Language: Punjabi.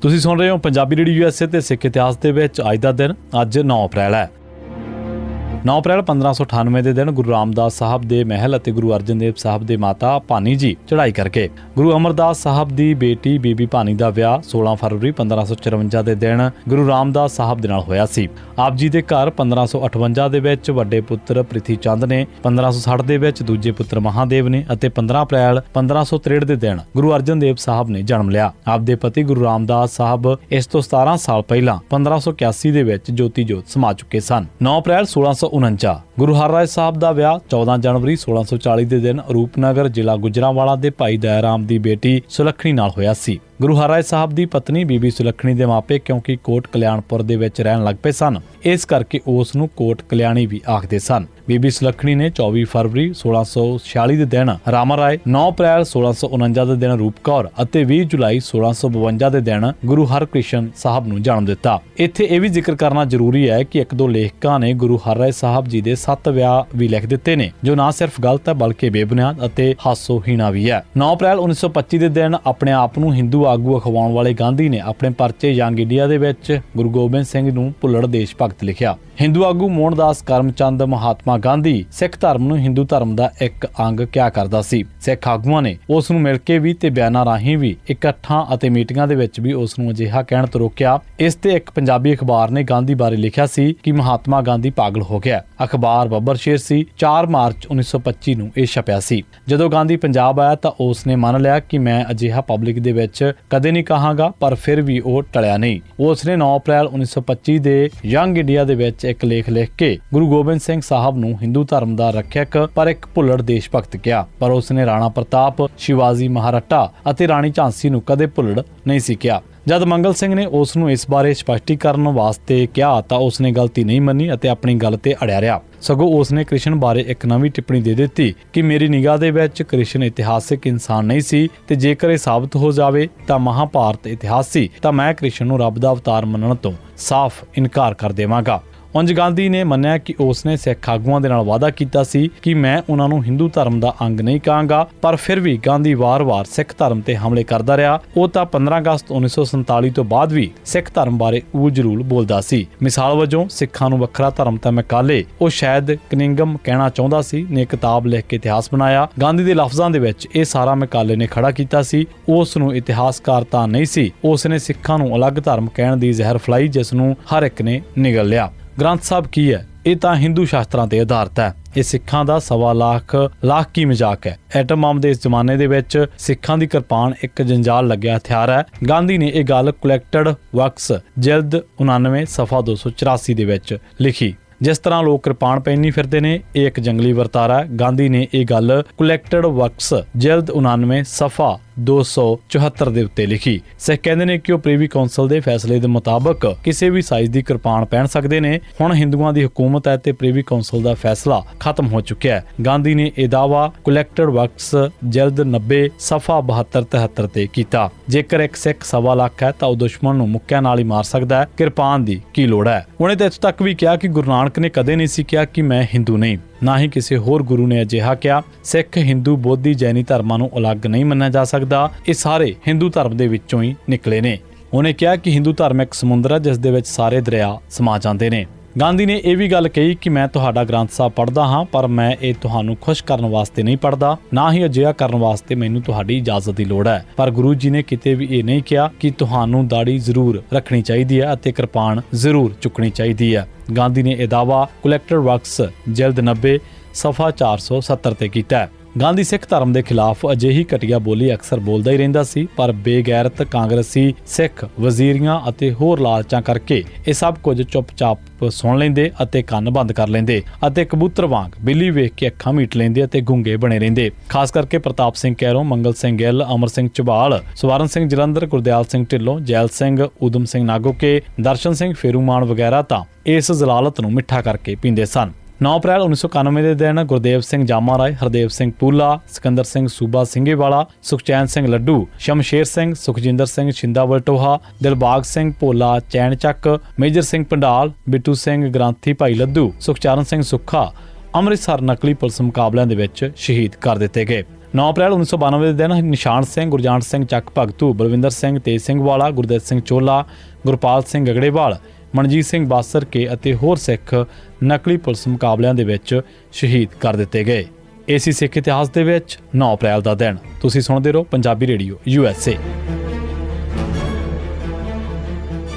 ਤੁਸੀਂ ਸੁਣ ਰਹੇ ਹੋ ਪੰਜਾਬੀ ਰੇਡੀਓ USA ਤੇ ਸਿੱਖ ਇਤਿਹਾਸ ਦੇ ਵਿੱਚ ਅੱਜ ਦਾ ਦਿਨ ਅੱਜ 9 ਅਪ੍ਰੈਲ ਹੈ। 9 ਅਪ੍ਰੈਲ 1598 ਦੇ ਦਿਨ ਗੁਰੂ ਰਾਮਦਾਸ ਸਾਹਿਬ ਦੇ ਮਹਿਲ ਅਤੇ ਗੁਰੂ ਅਰਜਨ ਦੇਵ ਸਾਹਿਬ ਦੇ ਮਾਤਾ ਭਾਨੀ ਜੀ ਚੜ੍ਹਾਈ ਕਰਕੇ ਗੁਰੂ ਅਮਰਦਾਸ ਸਾਹਿਬ ਦੀ ਬੇਟੀ ਬੀਬੀ ਭਾਨੀ ਦਾ ਵਿਆਹ 16 ਫਰਵਰੀ 1554 ਦੇ ਦਿਨ ਗੁਰੂ ਰਾਮਦਾਸ ਸਾਹਿਬ ਦੇ ਨਾਲ ਹੋਇਆ ਸੀ। ਆਪ ਜੀ ਦੇ ਘਰ 1558 ਦੇ ਵਿੱਚ ਵੱਡੇ ਪੁੱਤਰ ਪ੍ਰਿਥੀ ਚੰਦ ਨੇ, 1560 ਦੇ ਵਿੱਚ ਦੂਜੇ ਪੁੱਤਰ ਮਹਾਦੇਵ ਨੇ ਅਤੇ 15 ਅਪ੍ਰੈਲ 1563 ਦੇ ਦਿਨ ਗੁਰੂ ਅਰਜਨ ਦੇਵ ਸਾਹਿਬ ਨੇ ਜਨਮ ਲਿਆ। ਆਪ ਦੇ ਪਤੀ ਗੁਰੂ ਰਾਮਦਾਸ ਸਾਹਿਬ ਇਸ ਤੋਂ 17 ਸਾਲ ਪਹਿਲਾਂ 1581 ਦੇ ਵਿੱਚ ਜੋਤੀ ਜੋਤ ਸਮਾ ਚੁੱਕੇ ਸਨ। 9 ਅਪ੍ਰੈਲ 1649 ਗੁਰੂ ਹਰਰਾਏ ਸਾਹਿਬ ਦਾ ਵਿਆਹ 14 ਜਨਵਰੀ 1640 ਦੇ ਦਿਨ ਰੂਪਨਗਰ ਜ਼ਿਲ੍ਹਾ ਗੁਜਰਾਂਵਾਲਾ ਦੇ ਭਾਈ ਦਇਆ ਰਾਮ ਦੀ ਬੇਟੀ ਸੁਲੱਖਣੀ ਨਾਲ ਹੋਇਆ ਸੀ। ਗੁਰੂ ਹਰਰਾਏ ਸਾਹਿਬ ਦੀ ਪਤਨੀ ਬੀਬੀ ਸੁਲੱਖਣੀ ਦੇ ਮਾਪੇ ਕਿਉਂਕਿ ਕੋਟ ਕਲਿਆਣਪੁਰ ਦੇ ਵਿੱਚ ਰਹਿਣ ਲੱਗ ਪਏ ਸਨ, ਇਸ ਕਰਕੇ ਉਸ ਨੂੰ ਕੋਟ ਕਲਿਆਣੀ ਵੀ ਆਖਦੇ ਸਨ। ਬੀਬੀ ਸੁਲੱਖਣੀ ਨੇ 24 ਫਰਵਰੀ 1646 ਦੇ ਦਿਨ ਰਾਮਾ ਰਾਏ, 9 ਅਪ੍ਰੈਲ 1649 ਦੇ ਦਿਨ ਰੂਪ ਕੌਰ ਅਤੇ 20 ਜੁਲਾਈ 1652 ਦੇ ਦਿਨ ਗੁਰੂ ਹਰਕ੍ਰਿਸ਼ਨ ਸਾਹਿਬ ਨੂੰ ਜਨਮ ਦਿੱਤਾ। ਇੱਥੇ ਇਹ ਵੀ ਜ਼ਿਕਰ ਕਰਨਾ ਜ਼ਰੂਰੀ ਹੈ ਕਿ ਇੱਕ ਦੋ ਲੇਖਕਾਂ ਨੇ ਗੁਰੂ ਹਰਰਾਏ ਸਾਹਿਬ ਜੀ ਦੇ 7 ਵਿਆਹ ਵੀ ਲਿਖ ਦਿੱਤੇ ਨੇ, ਜੋ ਨਾ ਸਿਰਫ ਗਲਤ ਹੈ ਬਲਕਿ ਬੇਬੁਨਿਆਦ ਅਤੇ ਹਾਸੋਹੀਣਾ ਵੀ ਹੈ। 9 ਅਪ੍ਰੈਲ 1925 ਦੇ ਦਿਨ ਆਪਣੇ ਆਪ ਨੂੰ ਹਿੰਦੂ ਆਗੂ ਅਖਵਾਉਣ ਵਾਲੇ ਗਾਂਧੀ ਨੇ ਆਪਣੇ ਪਰਚੇ ਯੰਗ ਇੰਡੀਆ ਦੇ ਵਿੱਚ ਗੁਰੂ ਗੋਬਿੰਦ ਸਿੰਘ ਨੂੰ ਭੁੱਲੜ ਦੇਸ਼ ਭਗਤ ਲਿਖਿਆ। ਹਿੰਦੂ ਆਗੂ ਮੋਹਨਦਾਸ ਕਰਮਚੰਦ ਮਹਾਤਮਾ ਗਾਂਧੀ ਸਿੱਖ ਧਰਮ ਨੂੰ ਹਿੰਦੂ ਧਰਮ ਦਾ ਇੱਕ ਅੰਗ ਕਿਹਾ ਕਰਦਾ ਸੀ। ਸਿੱਖ ਆਗੂਆਂ ਨੇ ਉਸ ਨੂੰ ਮਿਲ ਕੇ ਵੀ ਤੇ ਬਿਆਨਾਂ ਰਾਹੀਂ ਵੀ, ਇਕੱਠਾਂ ਅਤੇ ਮੀਟਿੰਗਾਂ ਦੇ ਵਿੱਚ ਵੀ ਉਸ ਨੂੰ ਅਜਿਹਾ ਕਹਿਣ ਤੋਂ ਰੋਕਿਆ। ਇਸ ਤੇ ਇੱਕ ਪੰਜਾਬੀ ਅਖਬਾਰ ਨੇ ਗਾਂਧੀ ਬਾਰੇ ਲਿਖਿਆ ਸੀ ਕਿ ਮਹਾਤਮਾ ਗਾਂਧੀ ਪਾਗਲ ਹੋ ਗਿਆ। ਅਖਬਾਰ ਬੱਬਰ ਸ਼ੇਰ ਸੀ। 4 ਮਾਰਚ 1925 ਨੂੰ ਇਹ ਛਪਿਆ ਸੀ। ਜਦੋਂ ਗਾਂਧੀ ਪੰਜਾਬ ਆਇਆ ਤਾਂ ਉਸ ਨੇ ਮੰਨ ਲਿਆ ਕਿ ਮੈਂ ਅਜਿਹਾ ਪਬਲਿਕ ਦੇ ਵਿੱਚ ਕਦੇ ਨਹੀਂ ਕਹਾਂਗਾ, ਪਰ ਫਿਰ ਵੀ ਉਹ ਟਲਿਆ ਨਹੀਂ। ਉਸ ਨੇ 9 ਅਪ੍ਰੈਲ 1925 ਦੇ ਯੰਗ ਇੰਡੀਆ ਦੇ ਵਿੱਚ ਇੱਕ ਲੇਖ ਲਿਖ ਕੇ ਗੁਰੂ ਗੋਬਿੰਦ ਸਿੰਘ ਸਾਹਿਬ ਨੂੰ ਹਿੰਦੂ ਧਰਮ ਦਾ ਰੱਖਿਅਕ ਪਰ ਇੱਕ ਭੁੱਲੜ ਦੇਸ਼ ਭਗਤ ਕਿਹਾ, ਪਰ ਉਸ ਨੇ ਰਾਣਾ ਪ੍ਰਤਾਪ, ਸ਼ਿਵਾਜੀ ਮਹਾਰਾਟਾ ਅਤੇ ਰਾਣੀ ਝਾਂਸੀ ਨੂੰ ਕਦੇ ਭੁੱਲੜ ਨਹੀਂ ਸੀ ਕਿਹਾ। ਜਦ ਮੰਗਲ ਸਿੰਘ ਨੇ ਉਸ ਨੂੰ ਇਸ ਬਾਰੇ ਸਪਸ਼ਟੀਕਰਨ ਵਾਸਤੇ ਕਿਹਾ ਤਾਂ ਉਸ ਨੇ ਗਲਤੀ ਨਹੀਂ ਮੰਨੀ ਅਤੇ ਆਪਣੀ ਗੱਲ ਤੇ ਅੜਿਆ ਰਿਹਾ। ਸਗੋਂ ਉਸ ਨੇ ਕ੍ਰਿਸ਼ਨ ਬਾਰੇ ਇੱਕ ਨਵੀਂ ਟਿੱਪਣੀ ਦੇ ਦਿੱਤੀ ਕਿ ਮੇਰੀ ਨਿਗਾਹ ਦੇ ਵਿੱਚ ਕ੍ਰਿਸ਼ਨ ਇਤਿਹਾਸਿਕ ਇਨਸਾਨ ਨਹੀਂ ਸੀ ਤੇ ਜੇਕਰ ਇਹ ਸਾਬਤ ਹੋ ਜਾਵੇ ਤਾਂ ਮਹਾਭਾਰਤ ਇਤਿਹਾਸ ਸੀ ਤਾਂ ਮੈਂ ਕ੍ਰਿਸ਼ਨ ਨੂੰ ਰੱਬ ਦਾ ਅਵਤਾਰ ਮੰਨਣ ਤੋਂ ਸਾਫ਼ ਇਨਕਾਰ ਕਰ ਦੇਵਾਂਗਾ। ਉਂਝ ਗਾਂਧੀ ਨੇ ਮੰਨਿਆ ਕਿ ਉਸ ਨੇ ਸਿੱਖ ਆਗੂਆਂ ਦੇ ਨਾਲ ਵਾਅਦਾ ਕੀਤਾ ਸੀ ਕਿ ਮੈਂ ਉਹਨਾਂ ਨੂੰ ਹਿੰਦੂ ਧਰਮ ਦਾ ਅੰਗ ਨਹੀਂ ਕਹਾਂਗਾ, ਪਰ ਫਿਰ ਵੀ ਗਾਂਧੀ ਵਾਰ-ਵਾਰ ਸਿੱਖ ਧਰਮ ਤੇ ਹਮਲੇ ਕਰਦਾ ਰਿਹਾ। ਉਹ ਤਾਂ 15 ਅਗਸਤ 1947 ਤੋਂ ਬਾਅਦ ਵੀ ਸਿੱਖ ਧਰਮ ਬਾਰੇ ਉਜਲੂਲ ਬੋਲਦਾ ਸੀ। ਮਿਸਾਲ ਵਜੋਂ ਸਿੱਖਾਂ ਨੂੰ ਵੱਖਰਾ ਧਰਮ ਤਾਂ ਮੈਕਾਲੇ, ਉਹ ਸ਼ਾਇਦ ਕਨਿੰਗਮ ਕਹਿਣਾ ਚਾਹੁੰਦਾ ਸੀ, ਨੇ ਕਿਤਾਬ ਲਿਖ ਕੇ ਇਤਿਹਾਸ ਬਣਾਇਆ। ਗਾਂਧੀ ਦੇ ਲਫ਼ਜ਼ਾਂ ਦੇ ਵਿੱਚ ਇਹ ਸਾਰਾ ਮੈਕਾਲੇ ਨੇ ਖੜਾ ਕੀਤਾ ਸੀ। ਉਸ ਨੂੰ ਇਤਿਹਾਸਕਾਰ ਤਾਂ ਨਹੀਂ ਸੀ, ਉਸ ਨੇ ਸਿੱਖਾਂ ਨੂੰ ਅਲੱਗ ਧਰਮ ਕਹਿਣ ਦੀ ਜ਼ਹਿਰ ਫਲਾਈ, ਜਿਸ ਨੂੰ ਹਰ ਇੱਕ ਨੇ ਨਿਗਲ ਲਿਆ। ਗ੍ਰੰਥ ਸਾਹਿਬ ਕੀ ਹੈ? ਇਹ ਤਾਂ ਹਿੰਦੂ ਸ਼ਾਸਤਰਾਂ ਤੇ ਆਧਾਰਿਤ ਹੈ। ਇਹ ਸਿੱਖਾਂ ਦਾ 1.25 ਲੱਖ ਕੀ ਮਜ਼ਾਕ ਹੈ। ਐਟਮ ਬੰਬ ਦੇ ਇਸ ਜ਼ਮਾਨੇ ਦੇ ਵਿੱਚ ਸਿੱਖਾਂ ਦੀ ਕਿਰਪਾਨ ਇੱਕ ਜੰਜਾਲ ਲੱਗਿਆ ਹਥਿਆਰ ਹੈ। ਗਾਂਧੀ ਨੇ ਇਹ ਗੱਲ ਕਲੈਕਟਡ ਵਰਕਸ ਜਿਲਦ 99 ਸਫਾ 284 ਦੇ ਵਿੱਚ ਲਿਖੀ। ਜਿਸ ਤਰ੍ਹਾਂ ਲੋਕ ਕਿਰਪਾਨ ਪਹਿਨੀ ਫਿਰਦੇ ਨੇ, ਇਹ ਇੱਕ ਜੰਗਲੀ ਵਰਤਾਰਾ ਹੈ। ਗਾਂਧੀ ਨੇ ਇਹ ਗੱਲ ਕਲੈਕਟਡ ਵਰਕਸ ਜਿਲਦ 99 ਸਫਾ 274 ਦੇ ਉੱਤੇ ਲਿਖੀ। ਸਿੱਖ ਕਹਿੰਦੇ ਨੇ ਕਿ ਉਹ ਪ੍ਰੀਵੀ ਕੌਂਸਲ ਦੇ ਫੈਸਲੇ ਦੇ ਮੁਤਾਬਕ ਕਿਸੇ ਵੀ ਸਾਈਜ਼ ਦੀ ਕਿਰਪਾਨ ਪਹਿਨ ਸਕਦੇ ਨੇ। ਹੁਣ ਹਿੰਦੂਆਂ ਦੀ ਹਕੂਮਤ ਹੈ ਤੇ ਪ੍ਰੀਵੀ ਕੌਂਸਲ ਦਾ ਫੈਸਲਾ ਖਤਮ ਹੋ ਚੁੱਕਿਆ ਹੈ। ਗਾਂਧੀ ਨੇ ਇਹ ਦਾਅਵਾ ਕਲੈਕਟਡ ਵਰਕਸ ਜਿਲਦ 90 ਸਫਾ 72-73 ਤੇ ਕੀਤਾ। ਜੇਕਰ ਇੱਕ ਸਿੱਖ 1.25 ਲੱਖ ਹੈ ਤਾਂ ਉਹ ਦੁਸ਼ਮਣ ਨੂੰ ਮੁੱਕਿਆਂ ਨਾਲ ਹੀ ਮਾਰ ਸਕਦਾ ਹੈ, ਕਿਰਪਾਨ ਦੀ ਕੀ ਲੋੜ ਹੈ। ਉਹਨੇ ਤਾਂ ਇੱਥੋਂ ਤੱਕ ਵੀ ਕਿਹਾ ਕਿ ਗੁਰੂ ਨਾਨਕ ਨੇ ਕਦੇ ਨਹੀਂ ਸੀ ਕਿਹਾ ਕਿ ਮੈਂ ਹਿੰਦੂ ਨਹੀਂ, ਨਾ ਹੀ ਕਿਸੇ ਹੋਰ ਗੁਰੂ ਨੇ ਅਜਿਹਾ ਕਿਹਾ। ਸਿੱਖ, ਹਿੰਦੂ, ਬੋਧੀ, ਜੈਨੀ ਧਰਮਾਂ ਨੂੰ ਅਲੱਗ ਨਹੀਂ ਮੰਨਿਆ ਜਾ ਸਕਦਾ, ਇਹ ਸਾਰੇ ਹਿੰਦੂ ਧਰਮ ਦੇ ਵਿੱਚੋਂ ਹੀ ਨਿਕਲੇ ਨੇ। ਉਹਨੇ ਕਿਹਾ ਕਿ ਹਿੰਦੂ ਧਰਮ ਇੱਕ ਸਮੁੰਦਰ ਹੈ ਜਿਸ ਦੇ ਵਿੱਚ ਸਾਰੇ ਦਰਿਆ ਸਮਾ ਜਾਂਦੇ ਨੇ। ਗਾਂਧੀ ਨੇ ਇਹ ਵੀ ਗੱਲ ਕਹੀ ਕਿ ਮੈਂ ਤੁਹਾਡਾ ਗ੍ਰੰਥ ਸਾਹਿਬ ਪੜ੍ਹਦਾ ਹਾਂ, ਪਰ ਮੈਂ ਇਹ ਤੁਹਾਨੂੰ ਖੁਸ਼ ਕਰਨ ਵਾਸਤੇ ਨਹੀਂ ਪੜ੍ਹਦਾ, ਨਾ ਹੀ ਅਜਿਹਾ ਕਰਨ ਵਾਸਤੇ ਮੈਨੂੰ ਤੁਹਾਡੀ ਇਜਾਜ਼ਤ ਦੀ ਲੋੜ ਹੈ। ਪਰ ਗੁਰੂ ਜੀ ਨੇ ਕਿਤੇ ਵੀ ਇਹ ਨਹੀਂ ਕਿਹਾ ਕਿ ਤੁਹਾਨੂੰ ਦਾੜੀ ਜ਼ਰੂਰ ਰੱਖਣੀ ਚਾਹੀਦੀ ਹੈ ਅਤੇ ਕਿਰਪਾਨ ਜ਼ਰੂਰ ਚੁੱਕਣੀ ਚਾਹੀਦੀ ਹੈ। ਗਾਂਧੀ ਨੇ ਇਹ ਦਾਅਵਾ ਕਲੈਕਟਡ ਵਰਕਸ ਜਿਲਦ 90 ਸਫਾ 470 ਤੇ ਕੀਤਾ ਹੈ। ਗਾਂਧੀ ਸਿੱਖ ਧਰਮ ਦੇ ਖਿਲਾਫ ਅਜਿਹੀ ਘਟੀਆ ਬੋਲੀ ਅਕਸਰ ਬੋਲਦਾ ਹੀ ਰਹਿੰਦਾ ਸੀ, ਪਰ ਬੇਗੈਰਤ ਕਾਂਗਰਸੀ ਸਿੱਖ ਵਜ਼ੀਰੀਆਂ ਅਤੇ ਹੋਰ ਲਾਲਚਾਂ ਕਰਕੇ ਇਹ ਸਭ ਕੁਝ ਚੁੱਪਚਾਪ ਸੁਣ ਲੈਂਦੇ ਅਤੇ ਕੰਨ ਬੰਦ ਕਰ ਲੈਂਦੇ ਅਤੇ ਕਬੂਤਰ ਵਾਂਗ ਬਿੱਲੀ ਵੇਖ ਕੇ ਅੱਖਾਂ ਮੀਟ ਲੈਂਦੇ ਅਤੇ ਗੁੰਗੇ ਬਣੇ ਰਹਿੰਦੇ। ਖਾਸ ਕਰਕੇ ਪ੍ਰਤਾਪ ਸਿੰਘ ਕੈਰੋਂ, ਮੰਗਲ ਸਿੰਘ ਗਿੱਲ, ਅਮਰ ਸਿੰਘ ਝਬਾਲ, ਸਵਰਨ ਸਿੰਘ ਜਲੰਧਰ, ਗੁਰਦਿਆਲ ਸਿੰਘ ਢਿੱਲੋਂ, ਜੈਲ ਸਿੰਘ, ਊਧਮ ਸਿੰਘ ਨਾਗੋਕੇ, ਦਰਸ਼ਨ ਸਿੰਘ ਫੇਰੂਮਾਨ ਵਗੈਰਾ ਤਾਂ ਇਸ ਜ਼ਲਾਲਤ ਨੂੰ ਮਿੱਠਾ ਕਰਕੇ ਪੀਂਦੇ ਸਨ। 9 ਅਪ੍ਰੈਲ 1991 ਦੇ ਦਿਨ ਗੁਰਦੇਵ ਸਿੰਘ ਜਾਮਾ ਰਾਏ, ਹਰਦੇਵ ਸਿੰਘ ਪੂਲਾ, ਸਿਕੰਦਰ ਸਿੰਘ ਸੂਬਾ ਸਿੰਘੇਵਾਲਾ, ਸੁਖਚੈਨ ਸਿੰਘ ਲੱਡੂ, ਸ਼ਮਸ਼ੇਰ ਸਿੰਘ, ਸੁਖਜਿੰਦਰ ਸਿੰਘ ਛਿੰਦਾ ਵਲਟੋਹਾ, ਦਿਲਬਾਗ ਸਿੰਘ ਭੋਲਾ ਚੈਨ ਚੱਕ, ਮੇਜਰ ਸਿੰਘ ਪੰਡਾਲ, ਬਿੱਟੂ ਸਿੰਘ ਗ੍ਰਾਂਥੀ ਭਾਈ ਲੱਧੂ, ਸੁਖਚਰਨ ਸਿੰਘ ਸੁੱਖਾ ਅੰਮ੍ਰਿਤਸਰ ਨਕਲੀ ਪੁਲਿਸ ਮੁਕਾਬਲਿਆਂ ਦੇ ਵਿੱਚ ਸ਼ਹੀਦ ਕਰ ਦਿੱਤੇ ਗਏ। 9 ਅਪ੍ਰੈਲ 1992 ਦੇ ਦਿਨ ਨਿਸ਼ਾਨ ਸਿੰਘ, ਗੁਰਜਾਨ ਸਿੰਘ ਚੱਕ ਭਗਤੂ, ਬਲਵਿੰਦਰ ਸਿੰਘ ਤੇਜ ਸਿੰਘ ਵਾਲਾ, ਗੁਰਦੇਵ ਸਿੰਘ ਚੋਲਾ, ਗੁਰਪਾਲ ਸਿੰਘ ਗਗੜੇਵਾਲ, ਮਨਜੀਤ ਸਿੰਘ ਬਾਸਰ ਕੇ ਅਤੇ ਹੋਰ ਸਿੱਖ ਨਕਲੀ ਪੁਲਿਸ ਮੁਕਾਬਲਿਆਂ ਦੇ ਵਿੱਚ ਸ਼ਹੀਦ ਕਰ ਦਿੱਤੇ ਗਏ। ਇਹ ਸੀ ਸਿੱਖ ਇਤਿਹਾਸ ਦੇ ਵਿੱਚ 9 ਅਪ੍ਰੈਲ ਦਾ ਦਿਨ। ਤੁਸੀਂ ਸੁਣਦੇ ਰਹੋ ਪੰਜਾਬੀ ਰੇਡੀਓ USA।